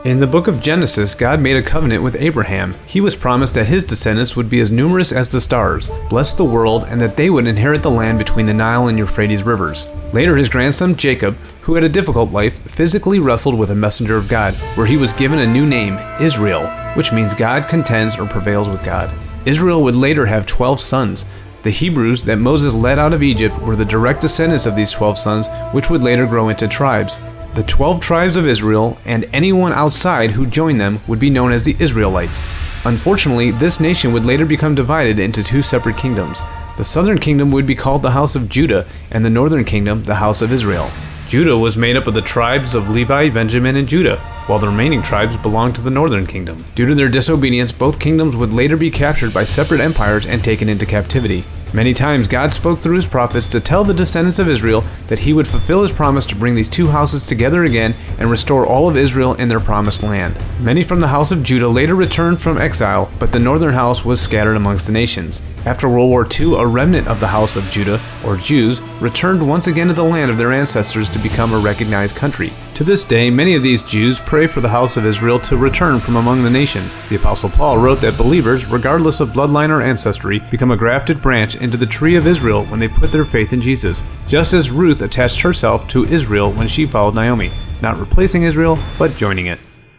In the book of Genesis, God made a covenant with Abraham. He was promised that his descendants would be as numerous as the stars, bless the world, and that they would inherit the land between the Nile and Euphrates rivers. Later, his grandson Jacob, who had a difficult life, physically wrestled with a messenger of God, where he was given a new name, Israel, which means God contends or prevails with God. Israel would later have 12 sons. The Hebrews that Moses led out of Egypt were the direct descendants of these 12 sons, which would later grow into tribes. The 12 tribes of Israel and anyone outside who joined them would be known as the Israelites. Unfortunately, this nation would later become divided into two separate kingdoms. The southern kingdom would be called the house of Judah, and the northern kingdom the house of Israel. Judah was made up of the tribes of Levi, Benjamin, and Judah, while the remaining tribes belonged to the northern kingdom. Due to their disobedience, both kingdoms would later be captured by separate empires and taken into captivity. Many times God spoke through his prophets to tell the descendants of Israel that he would fulfill his promise to bring these two houses together again and restore all of Israel in their promised land. Many from the house of Judah later returned from exile, but the northern house was scattered amongst the nations. After World War II, a remnant of the house of Judah, or Jews, returned once again to the land of their ancestors to become a recognized country. To this day, many of these Jews pray for the house of Israel to return from among the nations. The Apostle Paul wrote that believers, regardless of bloodline or ancestry, become a grafted branch into the tree of Israel when they put their faith in Jesus, just as Ruth attached herself to Israel when she followed Naomi, not replacing Israel, but joining it.